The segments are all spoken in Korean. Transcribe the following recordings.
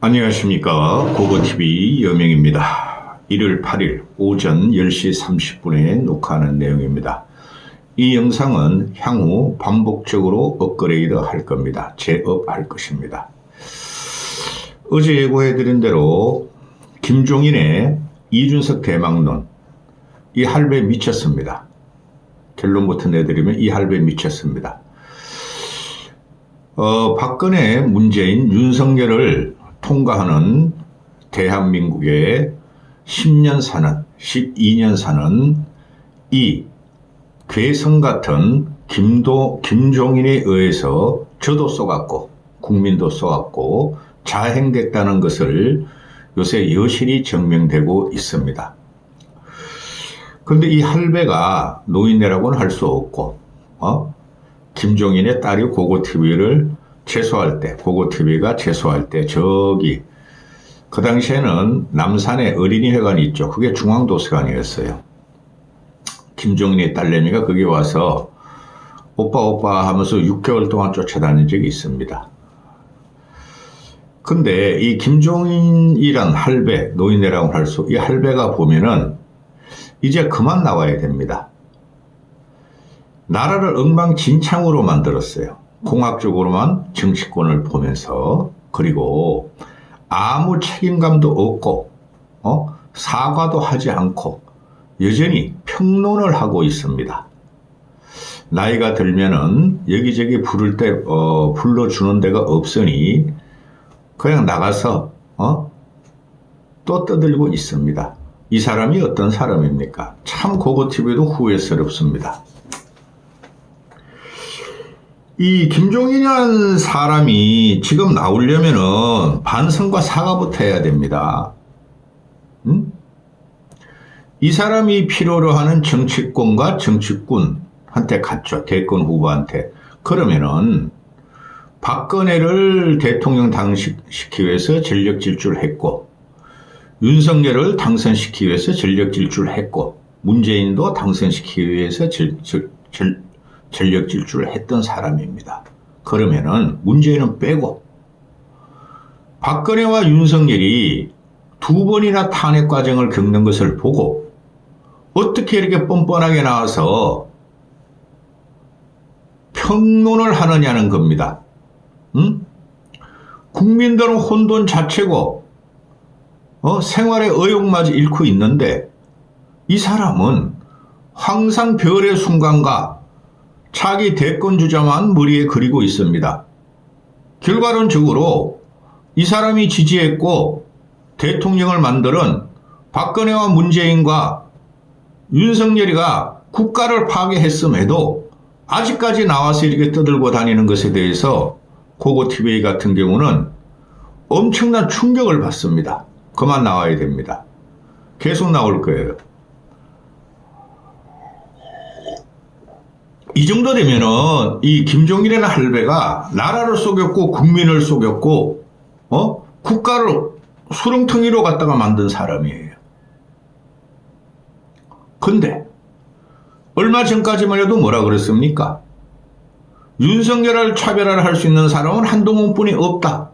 안녕하십니까. 고고TV 여명입니다. 1월 8일 오전 10시 30분에 녹화하는 내용입니다. 이 영상은 향후 반복적으로 업그레이드 할 겁니다. 재업할 것입니다. 어제 예고해드린 대로 김종인의 이준석 대망론, 이 할배 미쳤습니다. 결론부터 내드리면 이 할배 미쳤습니다. 박근혜, 문재인, 윤석열을 통과하는 대한민국의 10년 사는, 12년 사는 이 괴성 같은 김종인에 의해서 저도 쏘갔고 국민도 쏘았고 자행됐다는 것을 요새 여실히 증명되고 있습니다. 그런데 이 할배가 노인네라고는 할 수 없고, 김종인의 딸이 고고TV를 재소할 때, 고고TV가 재소할 때, 저기, 그 당시에는 남산에 어린이회관이 있죠. 그게 중앙도서관이었어요. 김종인의 딸내미가 거기 와서 오빠 하면서 6개월 동안 쫓아다닌 적이 있습니다. 근데 이 김종인이란 할배, 노인네라고 할 수, 이 할배가 보면은 이제 그만 나와야 됩니다. 나라를 엉망진창으로 만들었어요. 공학적으로만 정치권을 보면서, 그리고 아무 책임감도 없고 사과도 하지 않고 여전히 평론을 하고 있습니다. 나이가 들면은 여기저기 불러주는 데가 없으니 그냥 나가서 또 떠들고 있습니다. 이 사람이 어떤 사람입니까? 참 고고TV도 후회스럽습니다. 이 김종인이라는 사람이 지금 나오려면은 반성과 사과부터 해야 됩니다. 이 사람이 필요로 하는 정치권과 정치꾼한테 갔죠. 대권 후보한테. 그러면은 박근혜를 대통령 당선시키기 위해서 전력 질주했고, 윤석열을 당선시키기 위해서 전력 질주했고, 문재인도 당선시키기 위해서 전력 질주를 했던 사람입니다. 그러면은 문재인은 빼고 박근혜와 윤석열이 두 번이나 탄핵 과정을 겪는 것을 보고 어떻게 이렇게 뻔뻔하게 나와서 평론을 하느냐는 겁니다. 국민들은 혼돈 자체고 생활의 의욕마저 잃고 있는데 이 사람은 항상 별의 순간과 자기 대권 주자만 머리에 그리고 있습니다. 결과론적으로 이 사람이 지지했고 대통령을 만드는 박근혜와 문재인과 윤석열이가 국가를 파괴했음에도 아직까지 나와서 이렇게 떠들고 다니는 것에 대해서 고고TV 같은 경우는 엄청난 충격을 받습니다. 그만 나와야 됩니다. 계속 나올 거예요. 이 정도 되면은 이 김종인이라는 할배가 나라를 속였고 국민을 속였고 국가를 수렁텅이로 갖다가 만든 사람이에요. 근데 얼마 전까지만 해도 뭐라 그랬습니까? 윤석열을 차별화를 할 수 있는 사람은 한동훈뿐이 없다.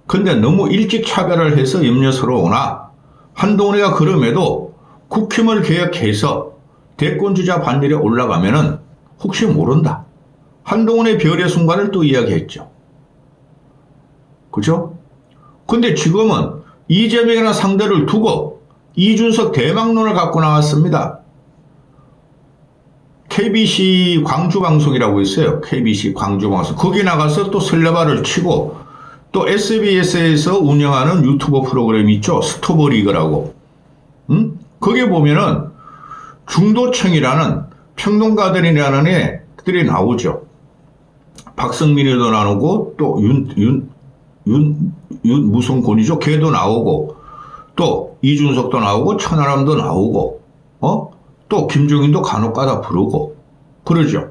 근데 너무 일찍 차별을 해서 염려스러우나 한동훈이가 그럼에도 국힘을 개혁해서 대권주자 반열에 올라가면은 혹시 모른다. 한동훈의 별의 순간을 또 이야기했죠. 그죠? 근데 지금은 이재명이라는 상대를 두고 이준석 대망론을 갖고 나왔습니다. KBC 광주방송이라고 있어요. KBC 광주방송. 거기 나가서 또 설레발을 치고 또 SBS에서 운영하는 유튜브 프로그램이 있죠. 스토브리그라고. 거기에 보면은 중도층이라는 평론가들이라는 애들이 나오죠. 박성민이도 나오고 또 무슨 권이죠? 걔도 나오고 또 이준석도 나오고 천하람도 나오고 또 김종인도 간혹가다 부르고 그러죠.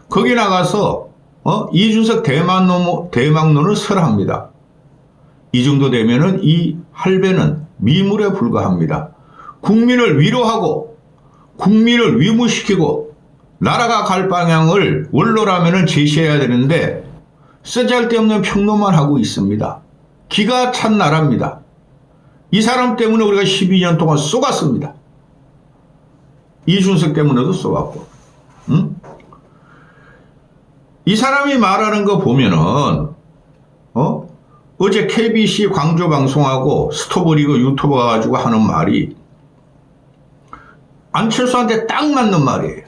거기 나가서 이준석 대망론을 설합니다. 이 정도 되면은 이 할배는 미물에 불과합니다. 국민을 위로하고 국민을 위무시키고 나라가 갈 방향을 원로라면은 제시해야 되는데 쓰잘데없는 평론만 하고 있습니다. 기가 찬 나라입니다. 이 사람 때문에 우리가 12년 동안 쏘갔습니다. 이준석 때문에도 쏘갔고. 응? 이 사람이 말하는 거 보면은 어제 KBC 광주 방송하고 스토브리그 유튜버 가지고 하는 말이 안철수한테 딱 맞는 말이에요.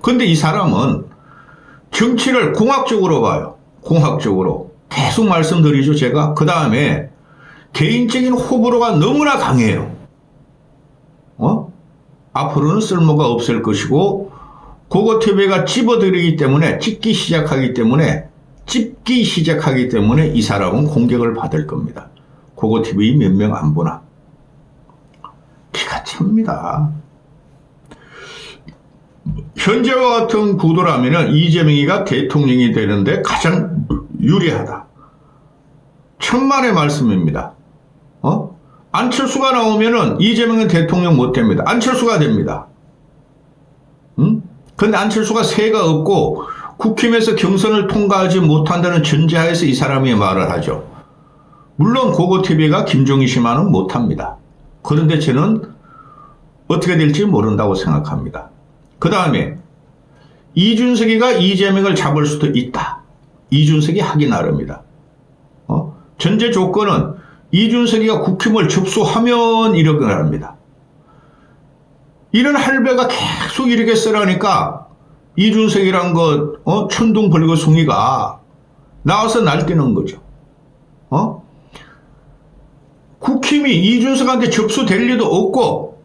근데 이 사람은 정치를 공학적으로 봐요. 공학적으로. 계속 말씀드리죠, 제가. 그 다음에 개인적인 호불호가 너무나 강해요. 앞으로는 쓸모가 없을 것이고, 고고TV가 찝어들이기 때문에, 찝기 시작하기 때문에 이 사람은 공격을 받을 겁니다. 고고TV 몇 명 안 보나. 기가 찹니다. 현재와 같은 구도라면 이재명이가 대통령이 되는데 가장 유리하다. 천만의 말씀입니다. 안철수가 나오면은 이재명은 대통령 못 됩니다. 안철수가 됩니다. 근데 안철수가 세가 없고 국힘에서 경선을 통과하지 못한다는 전제하에서 이 사람이 말을 하죠. 물론 고고TV가 김종인 씨만은 못합니다. 그런데 저는 어떻게 될지 모른다고 생각합니다. 그 다음에 이준석이가 이재명을 잡을 수도 있다. 이준석이 하기 나름이다. 전제 조건은 이준석이가 국힘을 접수하면 이렇게 합니다. 이런 할배가 계속 이렇게 쓰라니까 이준석이란 것 천둥 벌거숭이가 나와서 날뛰는 거죠. 국힘이 이준석한테 접수될 리도 없고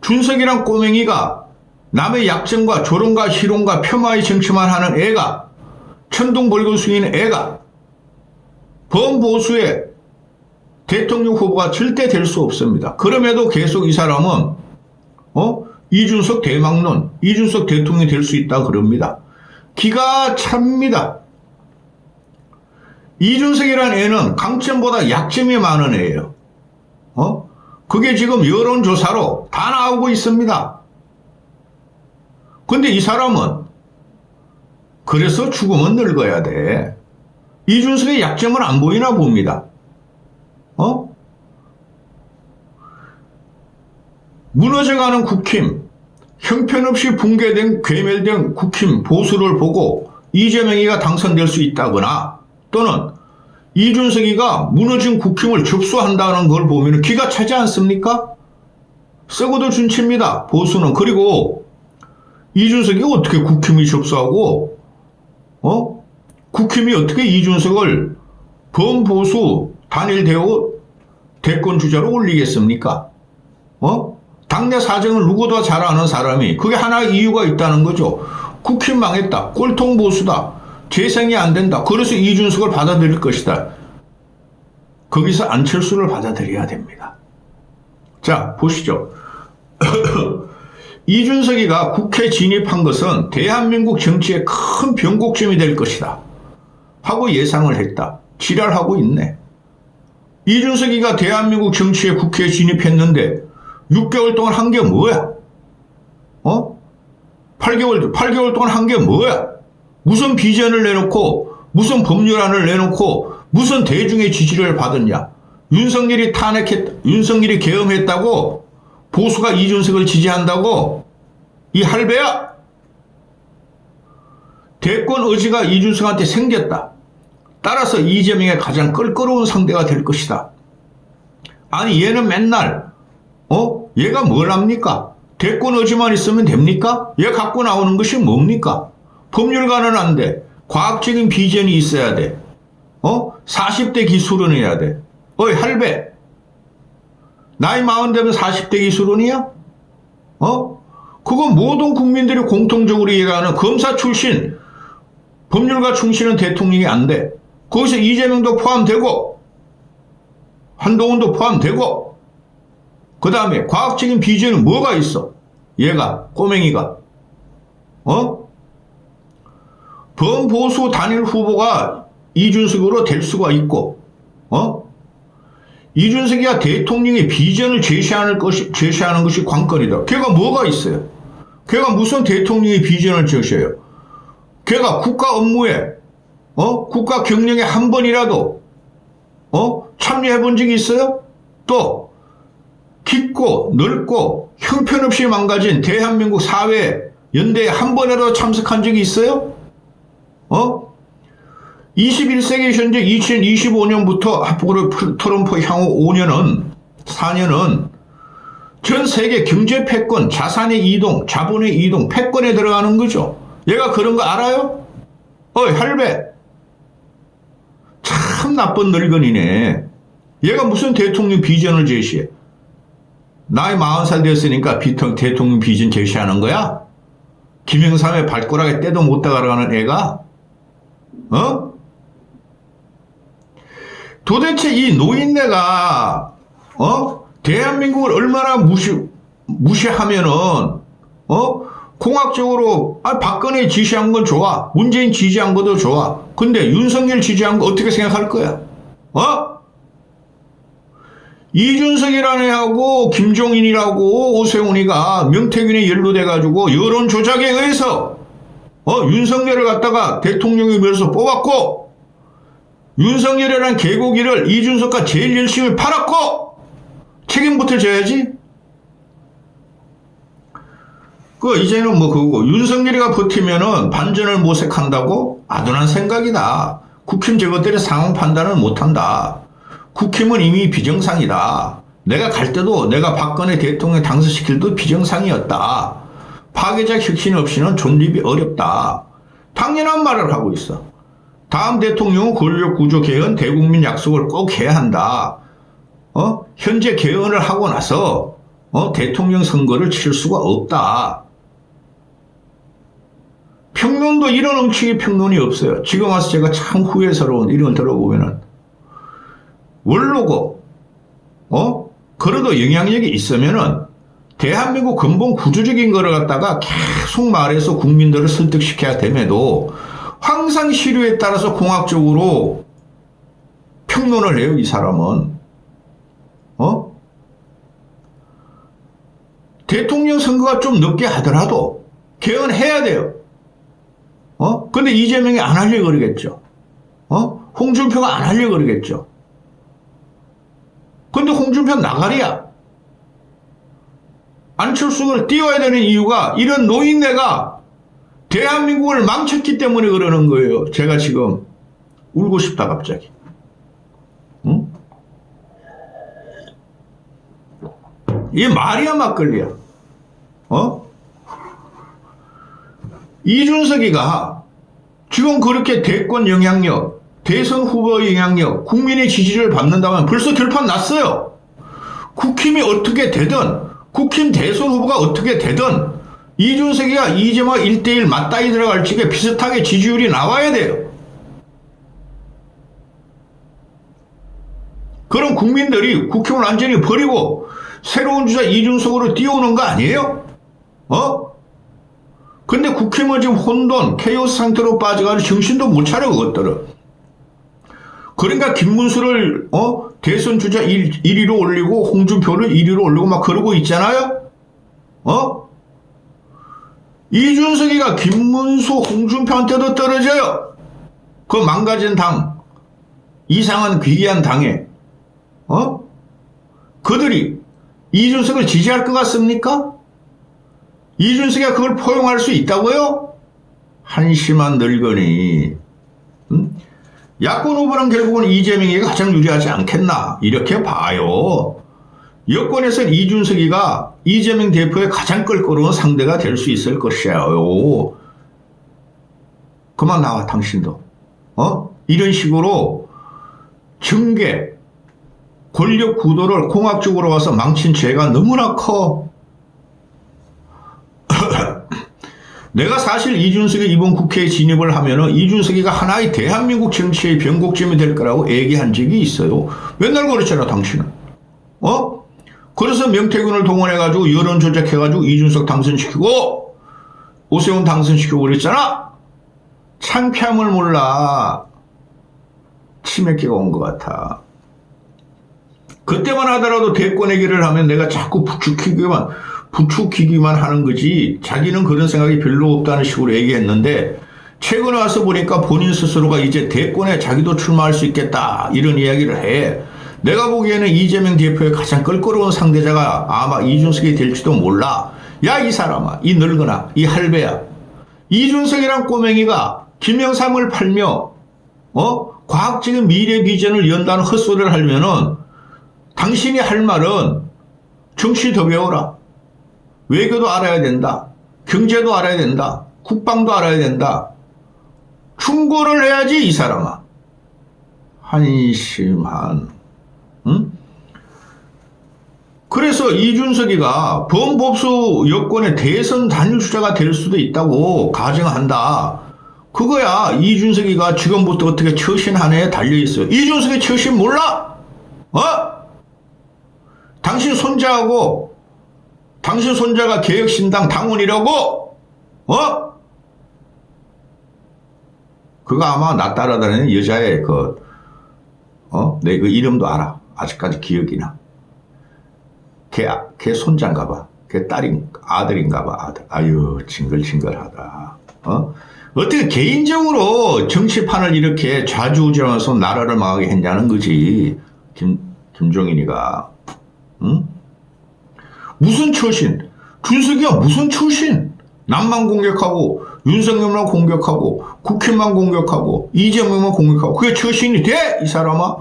준석이란 꼬맹이가 남의 약점과 조롱과 희롱과 폄하의 정치만 하는 애가 천둥 벌거숭이는 애가 범보수의 대통령 후보가 절대 될 수 없습니다. 그럼에도 계속 이 사람은 이준석 대망론, 이준석 대통령이 될 수 있다 그럽니다. 기가 찹니다. 이준석이라는 애는 강점보다 약점이 많은 애예요. 그게 지금 여론조사로 다 나오고 있습니다. 근데 이 사람은 그래서 죽으면 늙어야 돼. 이준석의 약점은 안 보이나 봅니다. 무너져가는 국힘, 형편없이 붕괴된 괴멸된 국힘 보수를 보고 이재명이가 당선될 수 있다거나 또는 이준석이가 무너진 국힘을 접수한다는 걸 보면 기가 차지 않습니까? 썩어도 준치입니다. 보수는. 그리고 이준석이 어떻게 국힘이 접수하고 국힘이 어떻게 이준석을 범보수 단일 대권 주자로 올리겠습니까? 당내 사정을 누구도 잘 아는 사람이 그게 하나의 이유가 있다는 거죠. 국힘 망했다. 꼴통 보수다. 재생이 안 된다. 그래서 이준석을 받아들일 것이다. 거기서 안철수를 받아들여야 됩니다. 자, 보시죠. 이준석이가 국회 진입한 것은 대한민국 정치의 큰 변곡점이 될 것이다 하고 예상을 했다. 지랄하고 있네. 이준석이가 대한민국 정치에 국회에 진입했는데 6개월 동안 한 게 뭐야? 8개월 동안 한 게 뭐야? 무슨 비전을 내놓고 무슨 법률안을 내놓고 무슨 대중의 지지를 받았냐? 윤석열이 계엄했다고 보수가 이준석을 지지한다고? 이 할배야! 대권 의지가 이준석한테 생겼다. 따라서 이재명의 가장 껄끄러운 상대가 될 것이다. 아니 얘는 맨날 얘가 뭘 합니까? 대권 의지만 있으면 됩니까? 얘 갖고 나오는 것이 뭡니까? 법률가는 안 돼. 과학적인 비전이 있어야 돼. 40대 기술원해야 돼. 어이 할배. 나이 40 되면 40대 기술원이야? 그건 모든 국민들이 공통적으로 얘기하는 검사 출신, 법률가 출신은 대통령이 안 돼. 거기서 이재명도 포함되고 한동훈도 포함되고 그 다음에 과학적인 비전은 뭐가 있어? 얘가 꼬맹이가 범보수 단일 후보가 이준석으로 될 수가 있고 이준석이가 대통령의 비전을 제시하는 것이 관건이다. 걔가 뭐가 있어요? 걔가 무슨 대통령의 비전을 제시해요? 걔가 국가 업무에 국가 경영에 한 번이라도 참여해 본 적이 있어요? 또 깊고 넓고 형편없이 망가진 대한민국 사회 연대에 한 번이라도 참석한 적이 있어요? 21세기 현재 2025년부터 앞으로 트럼프 향후 4년은 전 세계 경제 패권, 자산의 이동, 자본의 이동, 패권에 들어가는 거죠. 얘가 그런 거 알아요? 할배. 참 나쁜 늙은이네. 얘가 무슨 대통령 비전을 제시해? 나이 40살 됐으니까 대통령 비전 제시하는 거야? 김영삼의 발가락에 때도 못 닦아가는 애가? 도대체 이 노인네가 대한민국을 얼마나 무시하면은 공학적으로 박근혜 지시한 건 좋아, 문재인 지지한 것도 좋아. 근데 윤석열 지지한 거 어떻게 생각할 거야? 이준석이라는 애하고 김종인이라고 오세훈이가 명태균에 연루돼가지고 여론 조작에 의해서 윤석열을 갖다가 대통령이 밀어서 뽑았고, 윤석열이라는 개고기를 이준석과 제일 열심히 팔았고 책임부터 져야지. 이제는 그거고, 윤석열이가 버티면은 반전을 모색한다고? 아둔한 생각이다. 국힘 저것들이 상황 판단을 못한다. 국힘은 이미 비정상이다. 내가 갈 때도 내가 박근혜 대통령 당선시킬 때도 비정상이었다. 파괴적 혁신 없이는 존립이 어렵다. 당연한 말을 하고 있어. 다음 대통령은 권력구조 개헌, 대국민 약속을 꼭 해야 한다. 현재 개헌을 하고 나서 대통령 선거를 칠 수가 없다. 평론도 이런 엉치기 평론이 없어요. 지금 와서 제가 참 후회스러운 이런 걸 들어보면은 원로고 그래도 영향력이 있으면은 대한민국 근본 구조적인 거를 갖다가 계속 말해서 국민들을 설득시켜야 됨에도 항상 시류에 따라서 공학적으로 평론을 해요. 이 사람은 대통령 선거가 좀 늦게 하더라도 개헌해야 돼요. 근데 이재명이 안 하려고 그러겠죠. 홍준표가 안 하려고 그러겠죠. 근데 홍준표 나가리야. 안철수를 띄워야 되는 이유가 이런 노인네가 대한민국을 망쳤기 때문에 그러는 거예요. 제가 지금 울고 싶다 갑자기. 이게 말이야 막걸리야. 이준석이가 지금 그렇게 대권 영향력, 대선 후보 영향력, 국민의 지지를 받는다면 벌써 결판 났어요. 국힘이 어떻게 되든, 국힘 대선 후보가 어떻게 되든 이준석이가 이재명 1대1 맞다이 들어갈 적에 비슷하게 지지율이 나와야 돼요. 그럼 국민들이 국힘을 완전히 버리고 새로운 주자 이준석으로 띄우는 거 아니에요? 근데 국힘은 지금 혼돈, 케이오스 상태로 빠져가지고 정신도 못 차려 그것들은. 그러니까 김문수를 대선 주자 1위로 올리고 홍준표를 1위로 올리고 막 그러고 있잖아요. 이준석이가 김문수, 홍준표한테도 떨어져요. 그 망가진 당, 이상한 귀기한 당에 그들이 이준석을 지지할 것 같습니까? 이준석이가 그걸 포용할 수 있다고요? 한심한 늙은이. 야권 후보는 결국은 이재명이 가장 유리하지 않겠나 이렇게 봐요. 여권에서는 이준석이가 이재명 대표의 가장 껄끄러운 상대가 될 수 있을 것이에요. 그만 나와 당신도. 이런 식으로 정계, 권력 구도를 공학적으로 와서 망친 죄가 너무나 커. 내가 사실 이준석이 이번 국회에 진입을 하면은 이준석이가 하나의 대한민국 정치의 변곡점이 될 거라고 얘기한 적이 있어요. 맨날 그랬잖아, 당신은. 그래서 명태균을 동원해가지고 여론 조작해가지고 이준석 당선시키고 오세훈 당선시키고 그랬잖아. 창피함을 몰라. 치맥기가 온 것 같아. 그때만 하더라도 대권 얘기를 하면 내가 자꾸 부추기기만 하는 거지 자기는 그런 생각이 별로 없다는 식으로 얘기했는데 최근에 와서 보니까 본인 스스로가 이제 대권에 자기도 출마할 수 있겠다 이런 이야기를 해. 내가 보기에는 이재명 대표의 가장 껄끄러운 상대자가 아마 이준석이 될지도 몰라. 야, 이 사람아, 이 늙은아, 이 할배야. 이준석이란 꼬맹이가 김영삼을 팔며 과학적인 미래 비전을 연다는 헛소리를 하려면은 당신이 할 말은 정치 더 배워라. 외교도 알아야 된다. 경제도 알아야 된다. 국방도 알아야 된다. 충고를 해야지, 이 사람아. 한심한. 응? 그래서 이준석이가 범법수 여권의 대선 단일 주자가 될 수도 있다고 가정한다. 그거야. 이준석이가 지금부터 어떻게 처신하네에 달려있어요. 이준석의 처신 몰라? 당신 손자하고 당신 손자가 개혁신당 당원이라고? 그거 아마 나 따라다니는 여자의 내 그 이름도 알아. 아직까지 기억이 나. 걔 손자인가 봐. 걔 아들인가 봐. 아들. 아유, 징글징글하다. 어떻게 개인적으로 정치판을 이렇게 좌지우지하면서 나라를 망하게 했냐는 거지. 김종인이가. 응? 무슨 처신? 준석이가 무슨 처신? 남만 공격하고 윤석열만 공격하고 국힘만 공격하고 이재명만 공격하고 그게 처신이 돼? 이 사람아?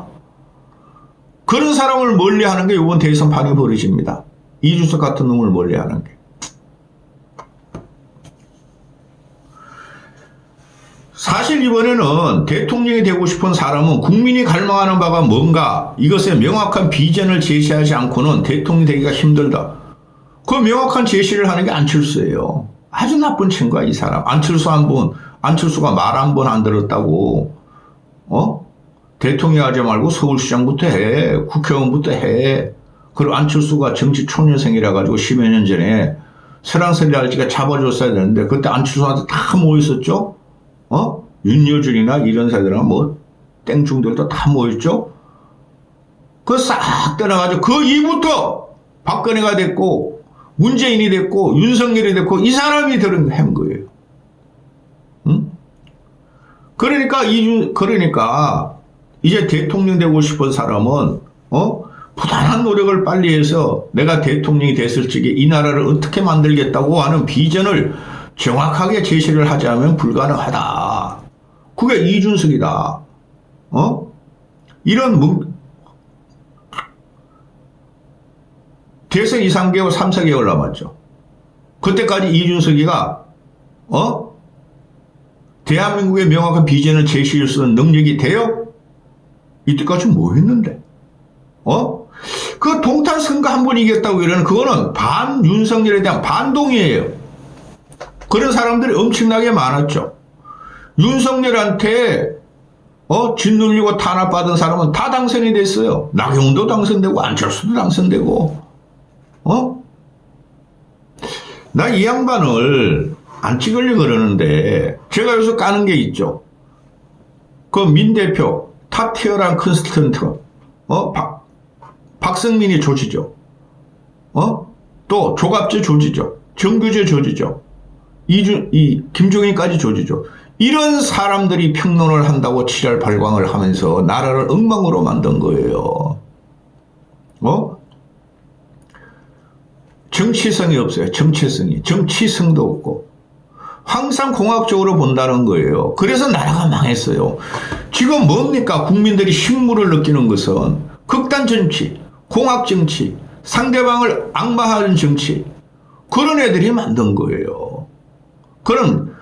그런 사람을 멀리하는 게 이번 대선판이 벌어집니다. 이준석 같은 놈을 멀리하는 게. 사실 이번에는 대통령이 되고 싶은 사람은 국민이 갈망하는 바가 뭔가 이것에 명확한 비전을 제시하지 않고는 대통령이 되기가 힘들다. 그 명확한 제시를 하는 게 안철수예요. 아주 나쁜 친구야, 이 사람. 안철수가 말 한 번 안 들었다고, 대통령 하지 말고 서울시장부터 해. 국회의원부터 해. 그리고 안철수가 정치 초년생이라 가지고 10여 년 전에 설랑설이 할지가 잡아줬어야 되는데, 그때 안철수한테 다 모였었죠? 윤여준이나 이런 사람들이나 땡충들도 다 모였죠? 그거 싹 떠나가지고 그 이후부터 박근혜가 됐고, 문재인이 됐고 윤석열이 됐고 이 사람이 한 거예요. 응? 그러니까 이제 대통령 되고 싶은 사람은 부단한 노력을 빨리 해서 내가 대통령이 됐을 적에 이 나라를 어떻게 만들겠다고 하는 비전을 정확하게 제시를 하자면 불가능하다. 그게 이준석이다. 이런 대선 2, 3개월, 3, 4개월 남았죠. 그때까지 이준석이가, 대한민국의 명확한 비전을 제시할 수 있는 능력이 돼요? 이때까지 뭐 했는데? 그 동탄 선거 한 번 이겼다고 이러는 그거는 윤석열에 대한 반동이에요. 그런 사람들이 엄청나게 많았죠. 윤석열한테, 짓눌리고 탄압받은 사람은 다 당선이 됐어요. 나경원도 당선되고, 안철수도 당선되고, 나 이 양반을 안 찍으려고 그러는데, 제가 여기서 까는 게 있죠. 그 민 대표, 탑티어란 컨스턴트, 박성민이 조지죠. 또 조갑재 조지죠. 정규재 조지죠. 김종인까지 조지죠. 이런 사람들이 평론을 한다고 지랄 발광을 하면서 나라를 엉망으로 만든 거예요. 정치성이 없어요. 정치성도 없고 항상 공학적으로 본다는 거예요. 그래서 나라가 망했어요. 지금 뭡니까? 국민들이 식물을 느끼는 것은 극단 정치, 공학 정치, 상대방을 악마하는 정치, 그런 애들이 만든 거예요. 그런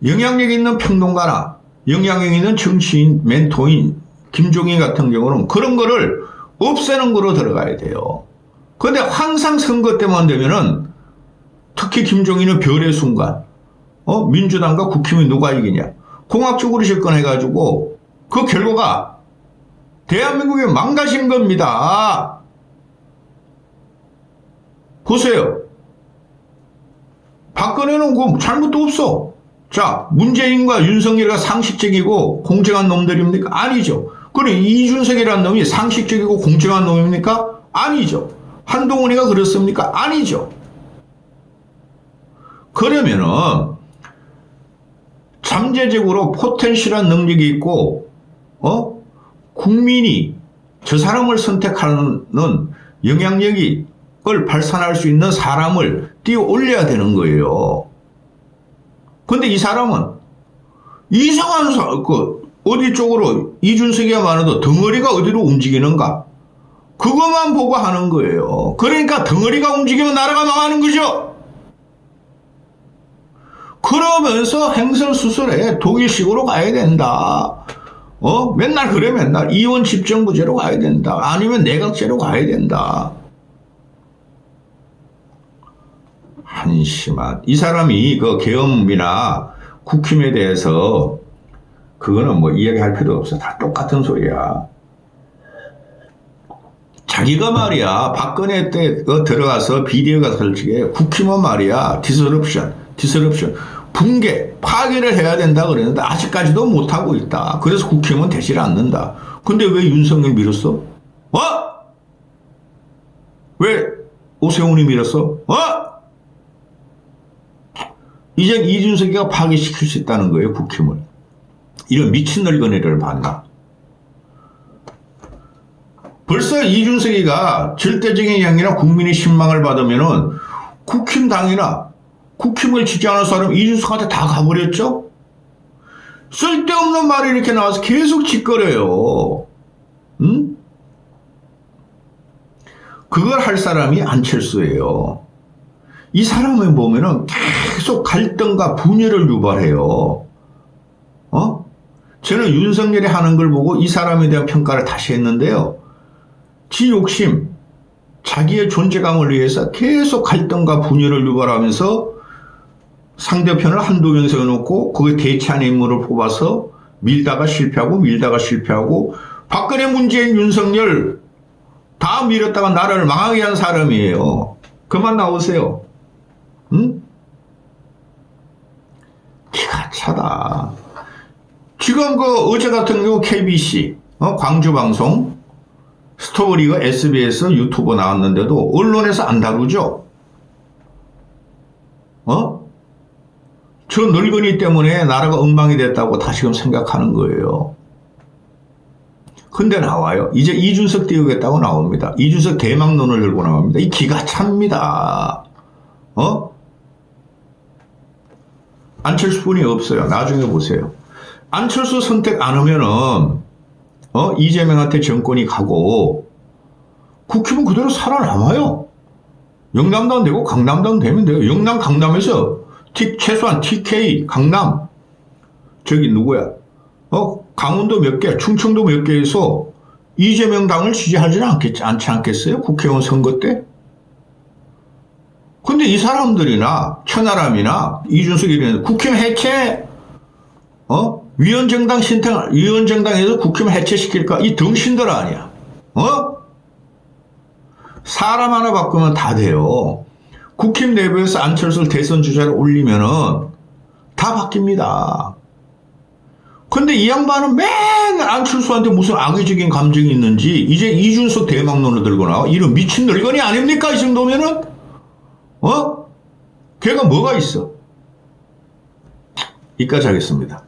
영향력 있는 평론가나 영향력 있는 정치인, 멘토인 김종인 같은 경우는 그런 거를 없애는 거로 들어가야 돼요. 근데 항상 선거 때만 되면은 특히 김종인은 별의 순간, 민주당과 국힘이 누가 이기냐. 공학적으로 접근해가지고 그 결과가 대한민국이 망가진 겁니다. 보세요. 박근혜는 그 잘못도 없어. 자, 문재인과 윤석열이가 상식적이고 공정한 놈들입니까? 아니죠. 그럼 이준석이라는 놈이 상식적이고 공정한 놈입니까? 아니죠. 한동훈이가 그렇습니까? 아니죠. 그러면은 잠재적으로 포텐셜한 능력이 있고, 국민이 저 사람을 선택하는 영향력을 발산할 수 있는 사람을 띄워 올려야 되는 거예요. 근데 이 사람은 이상한 어디 쪽으로 이준석이가 말해도 덩어리가 어디로 움직이는가? 그것만 보고 하는 거예요. 그러니까 덩어리가 움직이면 나라가 망하는 거죠. 그러면서 행설수설해. 독일식으로 가야 된다. 맨날 그래 맨날. 이원 집정부제로 가야 된다. 아니면 내각제로 가야 된다. 한심한. 이 사람이 그 계엄이나 국힘에 대해서 그거는 뭐 이야기할 필요 없어. 다 똑같은 소리야. 자기가 말이야 박근혜 때 들어가서 비디오가 설치게 국힘은 말이야 디스럽션 붕괴 파괴를 해야 된다 그랬는데 아직까지도 못하고 있다. 그래서 국힘은 되질 않는다. 근데 왜 윤석열 밀었어? 왜 오세훈이 밀었어? 이젠 이준석이가 파괴시킬 수 있다는 거예요. 국힘을. 이런 미친 늙은이를 봤나. 벌써 이준석이가 절대적인 양이나 국민의 신망을 받으면은 국힘당이나 국힘을 지지하는 사람 이준석한테 다 가버렸죠? 쓸데없는 말이 이렇게 나와서 계속 짓거려요. 응? 그걸 할 사람이 안철수예요. 이 사람을 보면은 계속 갈등과 분열을 유발해요. 저는 윤석열이 하는 걸 보고 이 사람에 대한 평가를 다시 했는데요. 지 욕심, 자기의 존재감을 위해서 계속 갈등과 분열을 유발하면서 상대편을 한두 명 세워놓고 그에 대치하는 인물을 뽑아서 밀다가 실패하고 박근혜, 문재인, 윤석열 다 밀었다가 나라를 망하게 한 사람이에요. 그만 나오세요. 응? 기가 차다. 지금 어제 같은 경우 KBC, 광주방송, 스토리가 SBS 유튜브 나왔는데도 언론에서 안 다루죠? 저 늙은이 때문에 나라가 엉망이 됐다고 다시금 생각하는 거예요. 근데 나와요. 이제 이준석 띄우겠다고 나옵니다. 이준석 대망론을 들고 나옵니다. 이 기가 찹니다. 안철수뿐이 없어요. 나중에 보세요. 안철수 선택 안 하면은 이재명한테 정권이 가고 국힘은 그대로 살아남아요. 영남당 되고 강남당 되면 돼요. 영남 강남에서 최소한 TK 강남 저기 누구야? 강원도 몇 개, 충청도 몇 개에서 이재명 당을 지지하지는 않지 않겠어요? 국회의원 선거 때? 근데 이 사람들이나 천하람이나 이준석이 이런 국힘 해체, 위원정당 신청, 위원정당에서 국힘을 해체시킬까? 이 등신들 아니야. 사람 하나 바꾸면 다 돼요. 국힘 내부에서 안철수를 대선 주자로 올리면은 다 바뀝니다. 근데 이 양반은 맨날 안철수한테 무슨 악의적인 감정이 있는지 이제 이준석 대망론을 들고 나와. 이런 미친 늙은이 아닙니까? 이 정도면은? 걔가 뭐가 있어? 여기까지 하겠습니다.